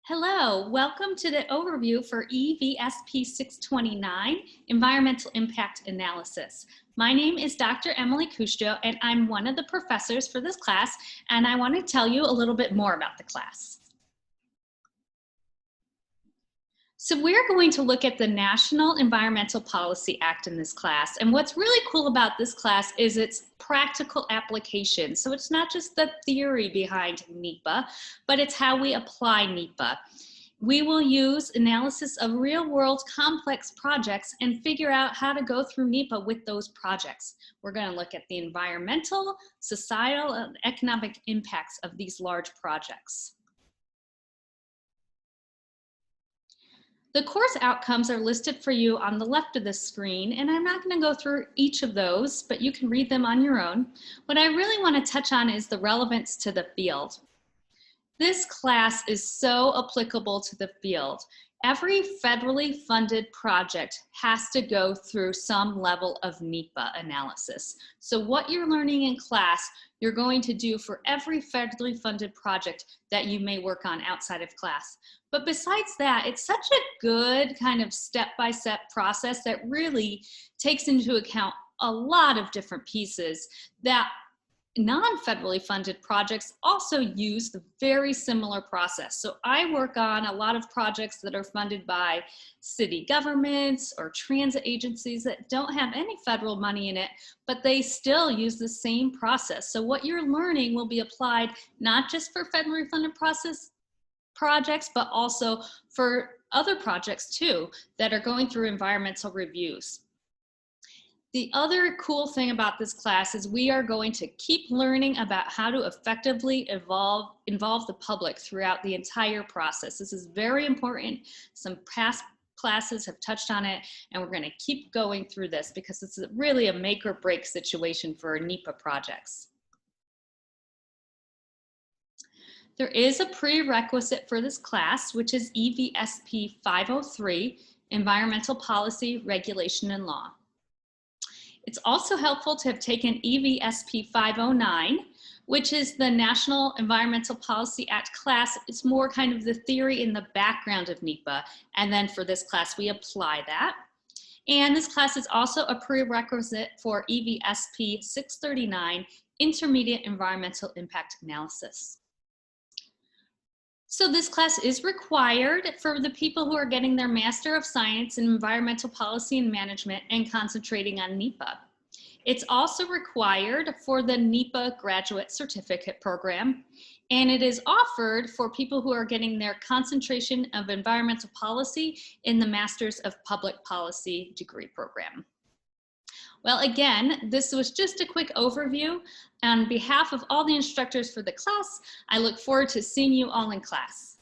Hello, welcome to the overview for EVSP629, Environmental Impact Analysis. My name is Dr. Emily Custo, and I'm one of the professors for this class, and I want to tell you a little bit more about the class. So we're going to look at the National Environmental Policy Act in this class. And what's really cool about this class is its practical application. So it's not just the theory behind NEPA, but it's how we apply NEPA. We will use analysis of real-world complex projects and figure out how to go through NEPA with those projects. We're going to look at the environmental, societal, and economic impacts of these large projects. The course outcomes are listed for you on the left of the screen, and I'm not going to go through each of those, but you can read them on your own. What I really want to touch on is the relevance to the field. This class is so applicable to the field. Every federally funded project has to go through some level of NEPA analysis. So what you're learning in class, you're going to do for every federally funded project that you may work on outside of class. But besides that, it's such a good kind of step-by-step process that really takes into account a lot of different pieces that non-federally funded projects also use the very similar process. So I work on a lot of projects that are funded by city governments or transit agencies that don't have any federal money in it, but they still use the same process. So what you're learning will be applied not just for federally funded projects, but also for other projects too that are going through environmental reviews. The other cool thing about this class is we are going to keep learning about how to effectively involve the public throughout the entire process. This is very important. Some past classes have touched on it, and we're going to keep going through this because it's really a make or break situation for NEPA projects. There is a prerequisite for this class, which is EVSP 503, Environmental Policy, Regulation, and Law. It's also helpful to have taken EVSP 509, which is the National Environmental Policy Act class. It's more kind of the theory in the background of NEPA. And then for this class, we apply that. And this class is also a prerequisite for EVSP 639, Intermediate Environmental Impact Analysis. So this class is required for the people who are getting their Master of Science in Environmental Policy and Management and concentrating on NEPA. It's also required for the NEPA Graduate Certificate Program, and it is offered for people who are getting their concentration of environmental policy in the Masters of Public Policy degree program. Well, again, this was just a quick overview. On behalf of all the instructors for the class, I look forward to seeing you all in class.